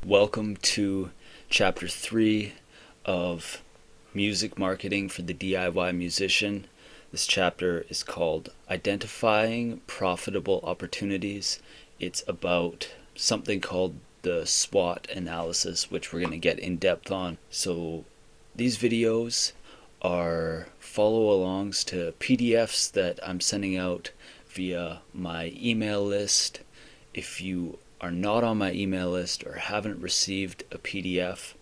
Welcome to Chapter 3 of Music Marketing for the DIY Musician. This chapter is called Identifying Profitable Opportunities. It's about something called the SWOT Analysis, which we're going to get in depth on. So these videos are follow-alongs to PDFs that I'm sending out via my email list. If you are not on my email list or haven't received a PDF,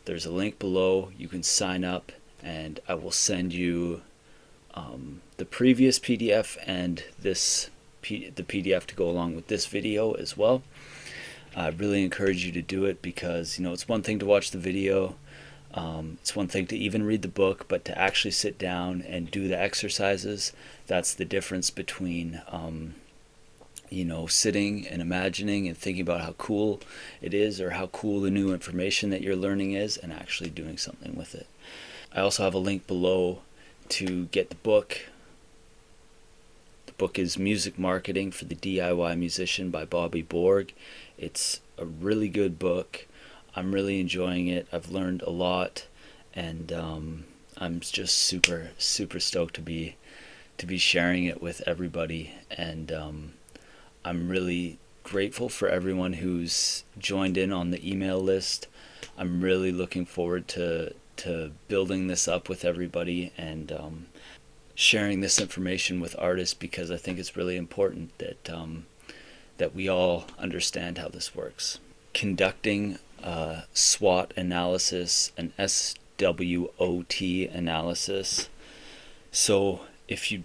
there's a link below. You can sign up and I will send you the previous PDF and the PDF to go along with this video as well. I really encourage you to do it because, it's one thing to watch the video, it's one thing to even read the book, but to actually sit down and do the exercises, that's the difference between sitting and imagining and thinking about how cool it is or how cool the new information that you're learning is and actually doing something with it. I also have a link below to get the book. The book is Music Marketing for the DIY Musician by Bobby Borg. It's a really good book. I'm really enjoying it. I've learned a lot, and I'm just super stoked to be sharing it with everybody. And I'm really grateful for everyone who's joined in on the email list. I'm really looking forward to building this up with everybody and sharing this information with artists, because I think it's really important that we all understand how this works. Conducting a SWOT analysis, an SWOT analysis. So if you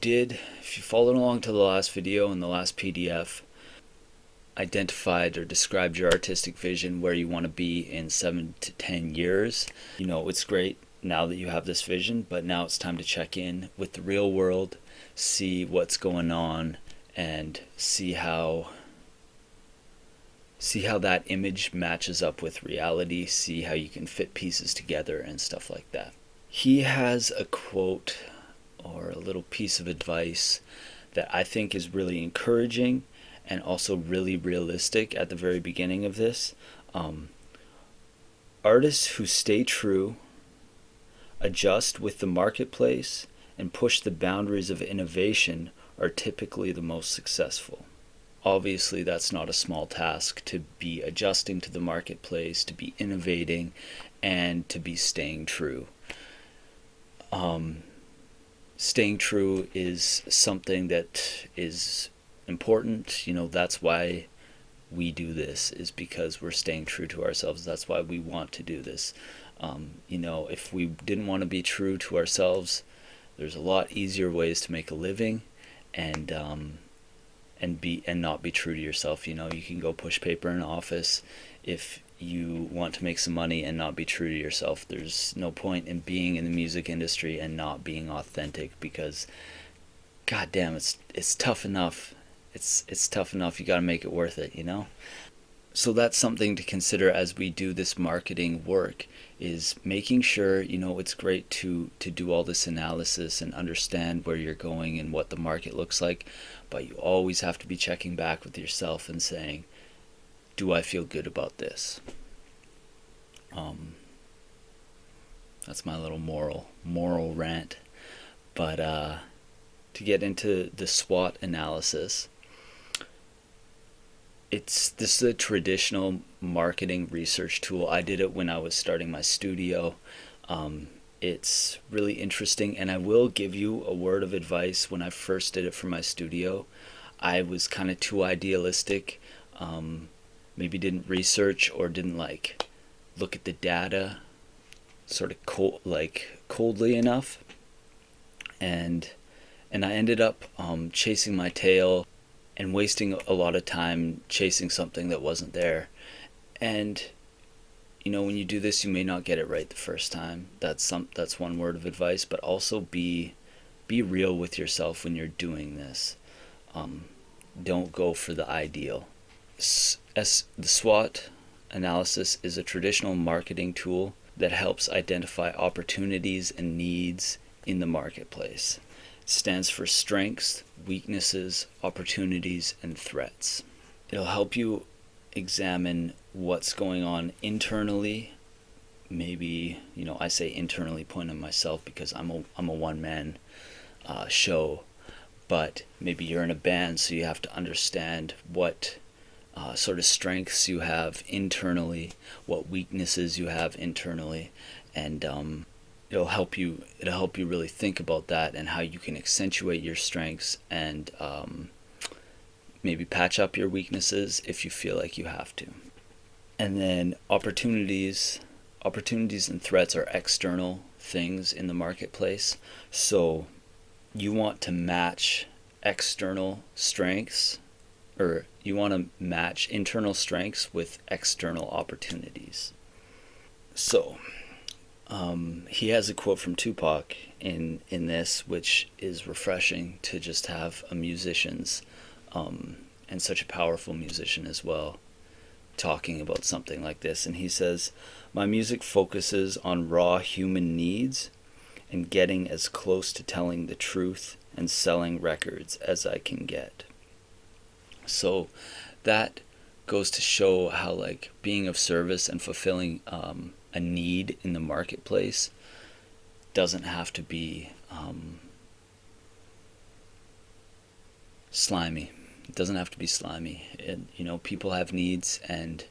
followed along to the last video and the last PDF, identified or described your artistic vision, where you want to be in 7 to 10 years. It's great now that you have this vision, but now it's time to check in with the real world, see what's going on, and see how that image matches up with reality, see how you can fit pieces together and stuff like that. He has a quote or a little piece of advice that I think is really encouraging and also really realistic at the very beginning of this. Artists who stay true, adjust with the marketplace, and push the boundaries of innovation are typically the most successful. Obviously, that's not a small task, to be adjusting to the marketplace, to be innovating, and to be staying true. Staying true is something that is important. That's why we do this, is because we're staying true to ourselves. That's why we want to do this. If we didn't want to be true to ourselves, there's a lot easier ways to make a living and not be true to yourself. You can go push paper in an office if you want to make some money and not be true to yourself. There's no point in being in the music industry and not being authentic, because goddamn, it's tough enough. It's tough enough. You got to make it worth it, So that's something to consider as we do this marketing work, is making sure, it's great to do all this analysis and understand where you're going and what the market looks like, but you always have to be checking back with yourself and saying, do I feel good about this? That's my little moral rant. But to get into the SWOT analysis, this is a traditional marketing research tool. I did it when I was starting my studio. It's really interesting, and I will give you a word of advice. When I first did it for my studio, I was kind of too idealistic. Maybe didn't research or didn't look at the data sort of coldly enough, and I ended up chasing my tail and wasting a lot of time chasing something that wasn't there. And when you do this, you may not get it right the first time. That's one word of advice. But also be real with yourself when you're doing this. Don't go for the ideal. The SWOT analysis is a traditional marketing tool that helps identify opportunities and needs in the marketplace. It stands for strengths, weaknesses, opportunities, and threats. It'll help you examine what's going on internally. Maybe, I say internally, pointing at myself because I'm a one-man show, but maybe you're in a band, so you have to understand what sort of strengths you have internally, what weaknesses you have internally, and it'll help you really think about that and how you can accentuate your strengths and maybe patch up your weaknesses if you feel like you have to. And then opportunities and threats are external things in the marketplace. So you want to match external strengths, or you want to match internal strengths with external opportunities. So he has a quote from Tupac in this, which is refreshing to just have a musician's and such a powerful musician as well talking about something like this. And he says, "My music focuses on raw human needs and getting as close to telling the truth and selling records as I can get." So that goes to show how like being of service and fulfilling a need in the marketplace doesn't have to be slimy. It doesn't have to be slimy. People have needs, and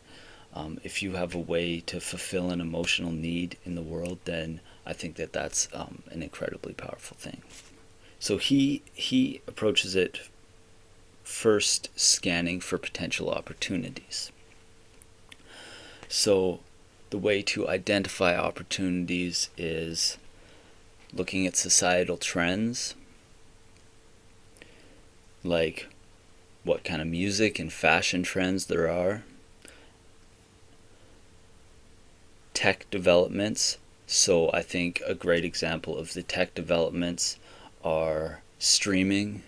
if you have a way to fulfill an emotional need in the world, then I think that that's an incredibly powerful thing. So he approaches it first scanning for potential opportunities. So the way to identify opportunities is looking at societal trends, like what kind of music and fashion trends there are, tech developments. So I think a great example of the tech developments are streaming,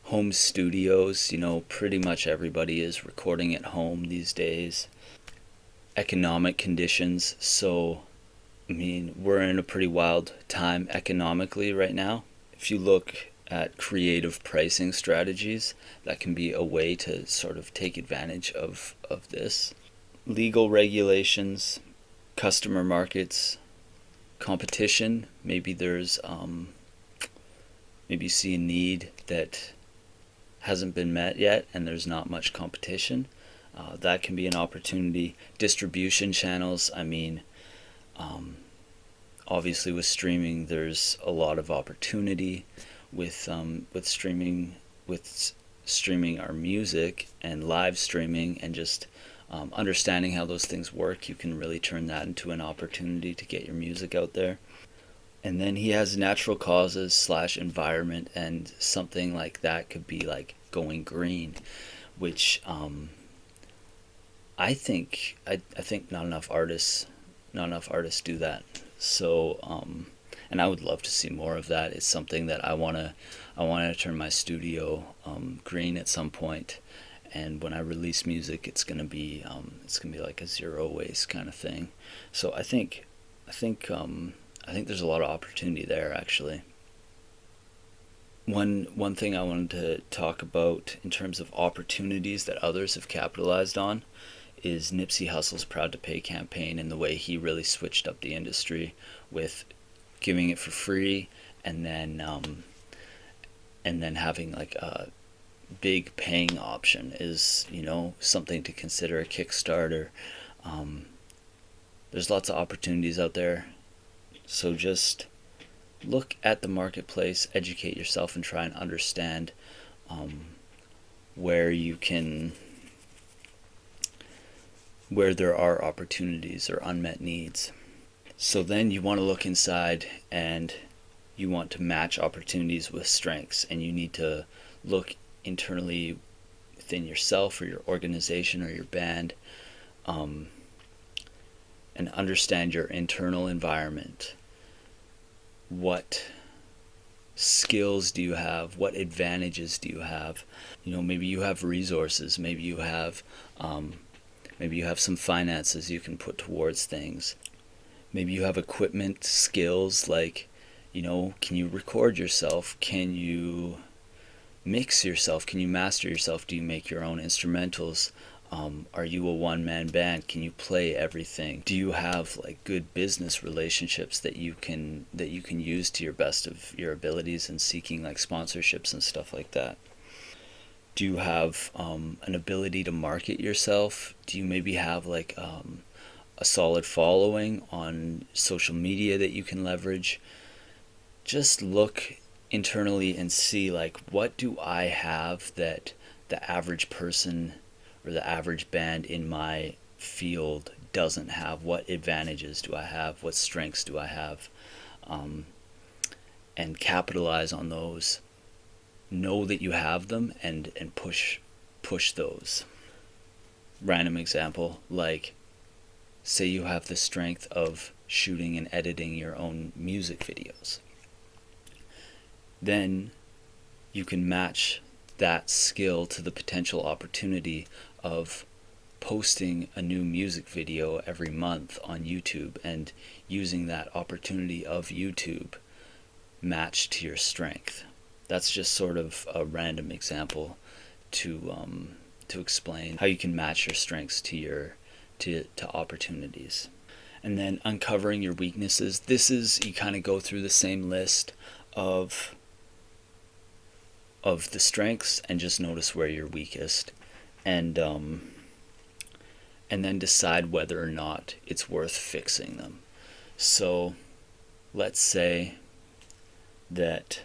home studios. Pretty much everybody is recording at home these days. Economic conditions. So, we're in a pretty wild time economically right now. If you look at creative pricing strategies, that can be a way to sort of take advantage of this. Legal regulations, customer markets, competition. Maybe there's maybe you see a need that hasn't been met yet and there's not much competition. That can be an opportunity. Distribution channels. Obviously with streaming there's a lot of opportunity with streaming our music and live streaming, and just understanding how those things work. You can really turn that into an opportunity to get your music out there. And then he has natural causes / environment, and something like that could be like going green, which I think not enough artists do that. So and I would love to see more of that. It's something that I wanna turn my studio green at some point, and when I release music, it's gonna be like a zero waste kind of thing. So I think there's a lot of opportunity there, actually. One thing I wanted to talk about in terms of opportunities that others have capitalized on is Nipsey Hussle's Proud to Pay campaign, and the way he really switched up the industry with giving it for free, and then having like a big paying option is something to consider. A Kickstarter. There's lots of opportunities out there, so just look at the marketplace, educate yourself, and try and understand where there are opportunities or unmet needs. So then you want to look inside, and you want to match opportunities with strengths, and you need to look internally within yourself or your organization or your band, and understand your internal environment. What skills do you have? What advantages do you have? Maybe you have resources. Maybe you have some finances you can put towards things. Maybe you have equipment, skills, like, can you record yourself? Can you mix yourself? Can you master yourself? Do you make your own instrumentals? Are you a one-man band? Can you play everything? Do you have like good business relationships that you can use to your best of your abilities and seeking like sponsorships and stuff like that? Do you have an ability to market yourself? Do you maybe have like a solid following on social media that you can leverage? Just look internally and see like, what do I have that the average person or the average band in my field doesn't have? What advantages do I have? What strengths do I have? And capitalize on those. Know that you have them and push those. Random example, like say you have the strength of shooting and editing your own music videos. Then you can match that skill to the potential opportunity of posting a new music video every month on YouTube and using that opportunity of YouTube matched to your strength. That's just sort of a random example to explain how you can match your strengths to opportunities. And then uncovering your weaknesses. This is, you kind of go through the same list of the strengths and just notice where you're weakest, and then decide whether or not it's worth fixing them. So let's say that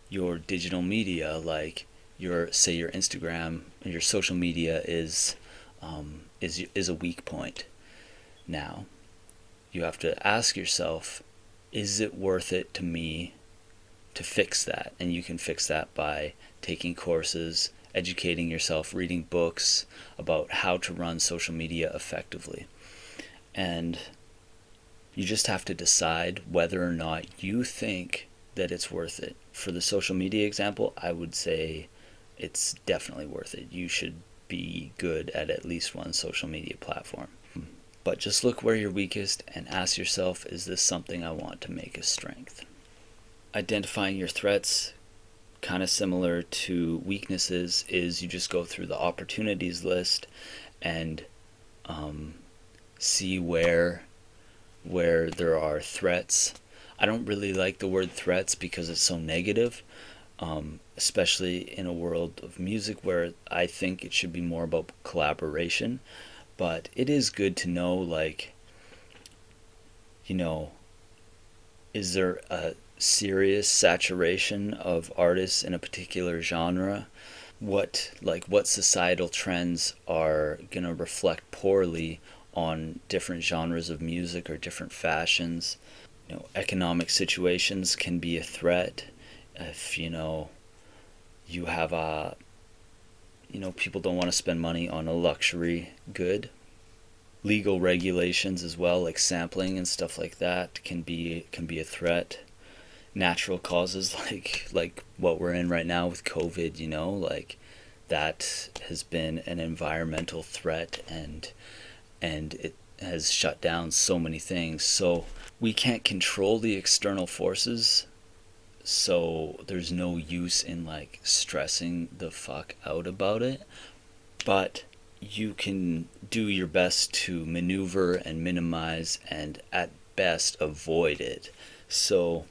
your digital media, like your Instagram and your social media is a weak point. Now you have to ask yourself, is it worth it to me to fix that? And you can fix that by taking courses, educating yourself, reading books about how to run social media effectively. And you just have to decide whether or not you think that it's worth it. For the social media example, I would say it's definitely worth it. You should be good at least one social media platform. But just look where you're weakest and ask yourself, is this something I want to make a strength? Identifying your threats, kind of similar to weaknesses, is you just go through the opportunities list and see where there are threats. I don't really like the word threats because it's so negative, especially in a world of music where I think it should be more about collaboration. But it is good to know, like, is there a serious saturation of artists in a particular genre? What societal trends are going to reflect poorly on different genres of music or different fashions? Economic situations can be a threat. If you have people don't want to spend money on a luxury good. Legal regulations as well, like sampling and stuff like that, can be a threat. Natural causes like what we're in right now with COVID, like that has been an environmental threat, and it has shut down so many things. So we can't control the external forces, so there's no use in like stressing the fuck out about it. But you can do your best to maneuver and minimize and at best avoid it. So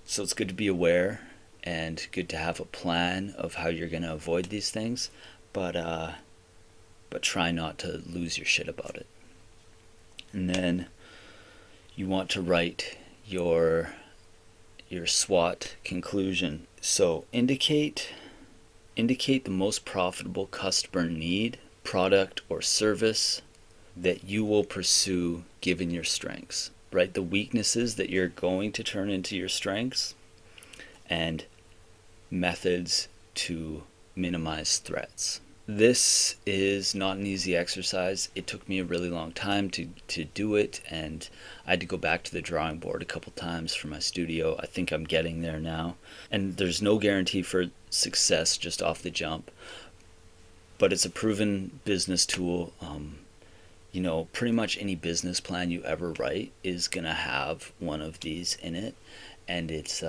it's good to be aware and good to have a plan of how you're going to avoid these things, but try not to lose your shit about it. And then you want to write your SWOT conclusion. So indicate the most profitable customer need, product, or service that you will pursue given your strengths. Write the weaknesses that you're going to turn into your strengths and methods to minimize threats. This is not an easy exercise. It took me a really long time to do it, and I had to go back to the drawing board a couple times for my studio. I think I'm getting there now. And there's no guarantee for success just off the jump, but it's a proven business tool. Pretty much any business plan you ever write is going to have one of these in it. and it's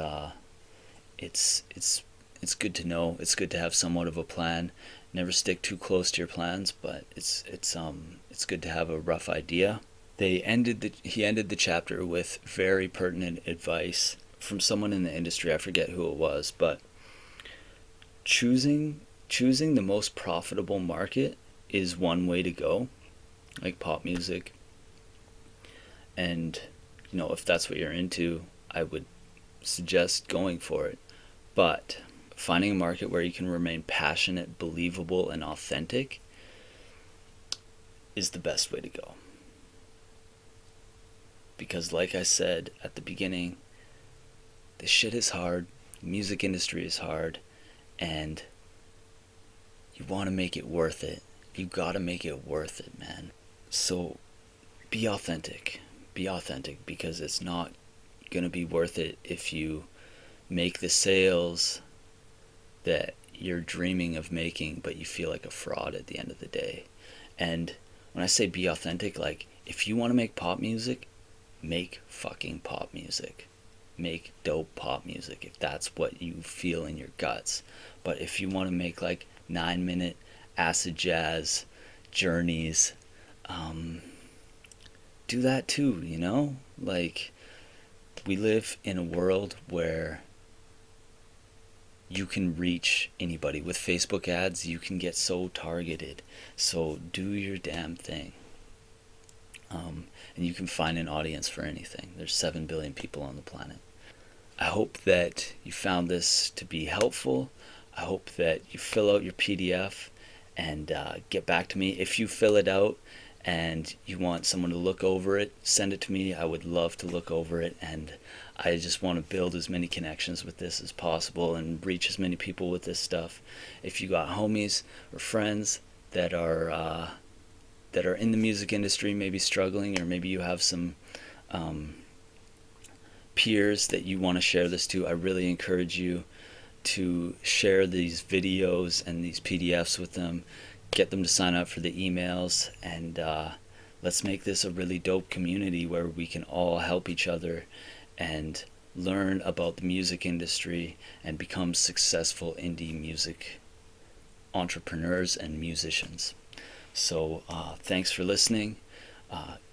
good to know. It's good to have somewhat of a plan. Never stick too close to your plans, but it's good to have a rough idea. He ended the chapter with very pertinent advice from someone in the industry. I forget who it was, but choosing the most profitable market is one way to go, like pop music. And if that's what you're into, I would suggest going for it. But finding a market where you can remain passionate, believable, and authentic is the best way to go. Because like I said at the beginning, this shit is hard, the music industry is hard, and you want to make it worth it. You gotta make it worth it, man. So be authentic. Be authentic, because it's not gonna be worth it if you make the sales that you're dreaming of making, but you feel like a fraud at the end of the day. And when I say be authentic, like, if you want to make pop music, make fucking pop music. Make dope pop music if that's what you feel in your guts. But if you want to make like 9-minute acid jazz journeys, do that too. Like, we live in a world where you can reach anybody. With Facebook ads, you can get so targeted. So do your damn thing. And you can find an audience for anything. There's 7 billion people on the planet. I hope that you found this to be helpful. I hope that you fill out your PDF and get back to me. If you fill it out and you want someone to look over it, send it to me. I would love to look over it, and I just want to build as many connections with this as possible and reach as many people with this stuff. If you got homies or friends that are in the music industry, maybe struggling, or maybe you have some peers that you want to share this to, I really encourage you to share these videos and these PDFs with them. Get them to sign up for the emails, and let's make this a really dope community where we can all help each other and learn about the music industry and become successful indie music entrepreneurs and musicians. So thanks for listening.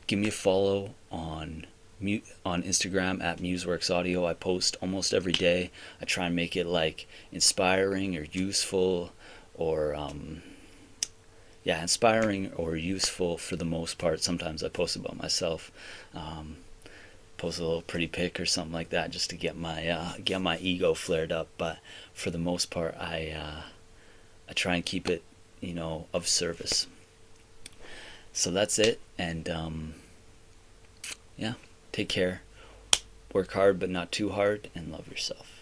Give me a follow on Instagram at MuseWorks Audio. I post almost every day. I try and make it like inspiring or useful, or inspiring or useful for the most part. Sometimes I post about myself, post a little pretty pic or something like that, just to get my ego flared up. But for the most part, I try and keep it, of service. So that's it, and take care. Work hard, but not too hard, and love yourself.